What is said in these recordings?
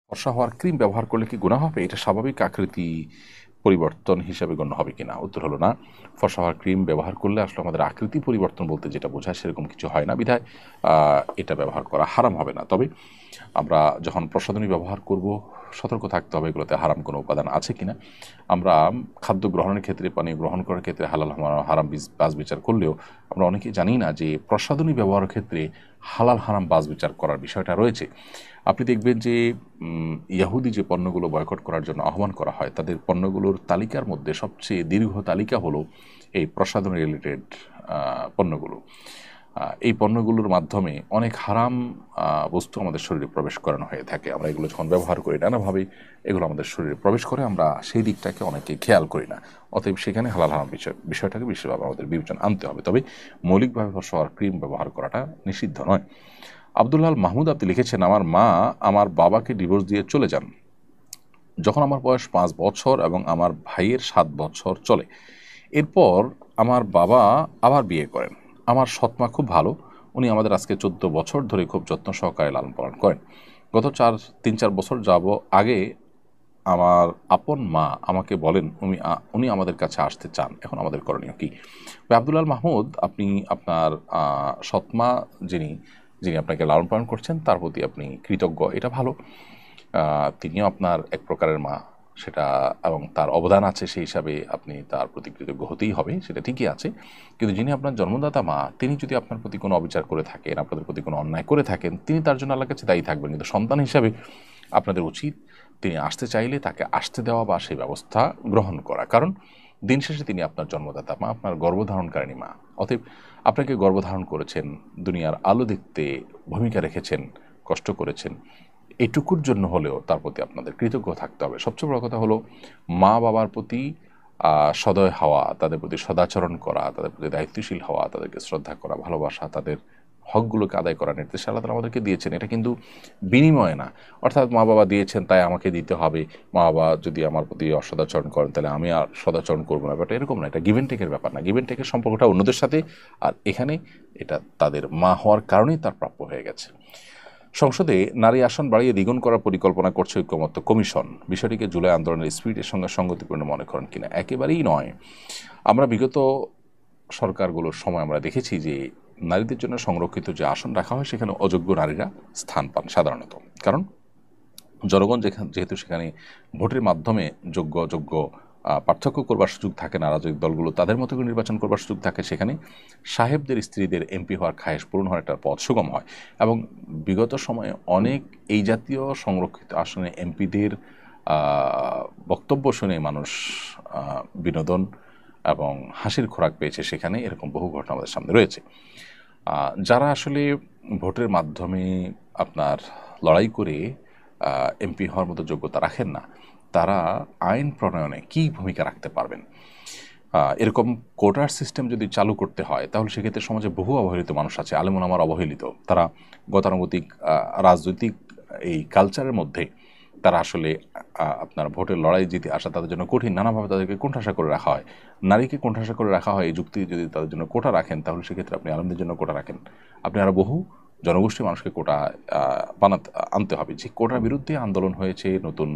ফর্সা হওয়ার ক্রিম ব্যবহার করলে কি গুনাহ হবে? এটা স্বাভাবিক আকৃতি পরিবর্তন হিসাবে গণ্য হবে কিনা? উত্তর হলো না। ফর্সা হওয়ার ক্রিম ব্যবহার করলে আসলে আমাদের আকৃতি পরিবর্তন বলতে যেটা বোঝায় সেরকম কিছু হয় না বিধায় এটা ব্যবহার করা হারাম হবে না। তবে আমরা যখন প্রসাধনী ব্যবহার করব সতর্ক থাকতে হবে এগুলোতে হারাম কোনো উপাদান আছে কিনা। আমরা খাদ্য গ্রহণের ক্ষেত্রে পানীয় গ্রহণ করার ক্ষেত্রে হালাল হারাম বাছ বিচার করলেও আমরা অনেকেই জানি না যে প্রসাধনী ব্যবহারের ক্ষেত্রে হালাল হারাম বাছ বিচার করার বিষয়টা রয়েছে। আপনি দেখবেন যে ইয়াহুদি যে পণ্যগুলো বয়কট করার জন্য আহ্বান করা হয় তাদের পণ্যগুলোর তালিকার মধ্যে সবচেয়ে দীর্ঘ তালিকা হলো এই প্রসাধনী রিলেটেড পণ্যগুলো। এই পণ্যগুলোর মাধ্যমে অনেক হারাম বস্তু আমাদের শরীরে প্রবেশ করানো হয়ে থাকে। আমরা এগুলো যখন ব্যবহার করি নানাভাবে এগুলো আমাদের শরীরে প্রবেশ করে, আমরা সেই দিকটাকে অনেকে খেয়াল করি না। অতএব সেখানে হালাল হারাম বিষয়টাকে বিশেষভাবে আমাদের বিবেচনা আনতে হবে। তবে মৌলিকভাবে ফর্সা হওয়ার ক্রিম ব্যবহার করাটা নিষিদ্ধ নয়। আব্দুল্লাহ আল মাহমুদ আপনি লিখেছেন, আমার মা আমার বাবাকে ডিভোর্স দিয়ে চলে যান যখন আমার বয়স 5 বছর এবং আমার ভাইয়ের 7 বছর চলে। এরপর আমার বাবা আবার বিয়ে করেন। আমার সৎমা খুব ভালো, উনি আমাদের আজকে 14 বছর ধরে খুব যত্ন সহকারে লালন পালন করেন। গত 3-4 বছর আগে আমার আপন মা আমাকে বলেন উনি আমাদের কাছে আসতে চান, এখন আমাদের করণীয় কি? আব্দুল মাহমুদ, আপনি আপনার সৎমা যিনি যিনি আপনাকে লালন পালন করছেন তার প্রতি আপনি কৃতজ্ঞ, এটা ভালো। তিনিও আপনার এক প্রকারের মা, সেটা এবং তার অবদান আছে সেই হিসাবে আপনি তার প্রতি কৃতজ্ঞ হতেই হবে, সেটা ঠিকই আছে। কিন্তু যিনি আপনার জন্মদাতা মা তিনি যদি আপনার প্রতি কোনো অবিচার করে থাকেন, আপনাদের প্রতি কোনো অন্যায় করে থাকেন, তিনি তার জন্য আল্লাহর কাছে দায়ী থাকবেন। কিন্তু সন্তান হিসাবে আপনাদের উচিত তিনি আসতে চাইলে তাকে আসতে দেওয়া বা সেই ব্যবস্থা গ্রহণ করা। কারণ দিন শেষে তিনি আপনার জন্মদাতা মা, আপনার গর্ভধারণকারিণী মা। অতএব আপনাকে গর্ভধারণ করেছেন, দুনিয়ার আলো দেখতে ভূমিকা রেখেছেন, কষ্ট করেছেন, এটুকুর জন্য হলেও তার প্রতি আপনাদের কৃতজ্ঞ থাকতে হবে। সবচেয়ে বড় কথা হলো মা বাবার প্রতি সদয় হওয়া, তাদের প্রতি সদাচরণ করা, তাদের প্রতি দায়িত্বশীল হওয়া, তাদেরকে শ্রদ্ধা করা, ভালোবাসা, তাদের হকগুলোকে আদায় করার নির্দেশ আল্লাহ তাআলা আমাদেরকে দিয়েছেন। এটা কিন্তু বিনিময়ে না, অর্থাৎ মা বাবা দিয়েছেন তাই আমাকে দিতে হবে, মা বাবা যদি আমার প্রতি অসদাচরণ করেন তাহলে আমি আর সদাচরণ করবো না, ব্যাপারটা এরকম না। এটা গিভ অ্যান্ড টেকের ব্যাপার না, গিভ অ্যান্ড টেকের সম্পর্কটা অন্যদের সাথে, আর এখানে এটা তাদের মা হওয়ার কারণেই তার প্রাপ্য হয়ে গেছে। সংসদে নারী আসন বাড়িয়ে দ্বিগুণ করার পরিকল্পনা করছে ঐক্যমত্য কমিশন। বিষয়টিকে জুলাই আন্দোলনের স্পিরিটের সঙ্গে সঙ্গতিপূর্ণ মনে করেন কিনা? একেবারেই নয়। আমরা বিগত সরকারগুলোর সময় আমরা দেখেছি যে নারীদের জন্য সংরক্ষিত যে আসন রাখা হয় সেখানে অযোগ্য নারীরা স্থান পান সাধারণত। কারণ জনগণ যেহেতু সেখানে ভোটের মাধ্যমে যোগ্য অযোগ্য পার্থক্য করবার সুযোগ থাকে না, রাজনৈতিক দলগুলো তাদের মতো করে নির্বাচন করবার সুযোগ থাকে, সেখানে সাহেবদের স্ত্রীদের এমপি হওয়ার খায়েশ পূরণ হওয়ার একটা পথ সুগম হয়। এবং বিগত সময়ে অনেক এই জাতীয় সংরক্ষিত আসনে এমপিদের বক্তব্য শুনে মানুষ বিনোদন এবং হাসির খোরাক পেয়েছে, সেখানে এরকম বহু ঘটনা আমাদের সামনে রয়েছে। যারা আসলে ভোটের মাধ্যমে আপনার লড়াই করে এমপি হওয়ার মতো যোগ্যতা রাখেন না, তারা আইন প্রণয়নে কী ভূমিকা রাখতে পারবেন? এরকম কোটার সিস্টেম যদি চালু করতে হয় তাহলে সেক্ষেত্রে সমাজে বহু অবহেলিত মানুষ আছে, আলেম ওলামার অবহেলিত, তারা গতানুগতিক রাজনৈতিক এই কালচারের মধ্যে তারা আসলে আপনার ভোটের লড়াই জিতে আসা তাদের জন্য কঠিন, নানাভাবে তাদেরকে কোণঠাসা করে রাখা হয়। নারীকে কোণঠাসা করে রাখা হয়, এই যুক্তি যদি তাদের জন্য কোটা রাখেন তাহলে সেক্ষেত্রে আপনি আলেমদের জন্য কোটা রাখেন, আপনি আরও বহু জনগোষ্ঠী মানুষকে কোটা আনতে হবে। যে কোটার বিরুদ্ধে আন্দোলন হয়েছে, নতুন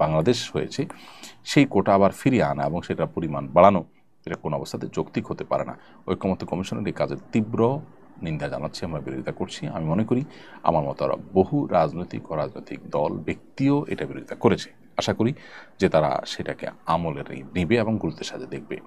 বাংলাদেশ হয়েছে, সেই কোটা আবার ফিরিয়ে আনা এবং সেটার পরিমাণ বাড়ানো, এটা কোনো অবস্থাতে যৌক্তিক হতে পারে না। ঐক্যমত্য কমিশনের এই কাজের তীব্র নিন্দা জানাচ্ছি, আমরা বিরোধিতা করছি। আমি মনে করি আমার মতো আরও বহু রাজনৈতিক দল ব্যক্তিও এটা বিরোধিতা করেছে। আশা করি যে তারা সেটাকে আমলে নেবে এবং গুরুত্বের সাথে দেখবে।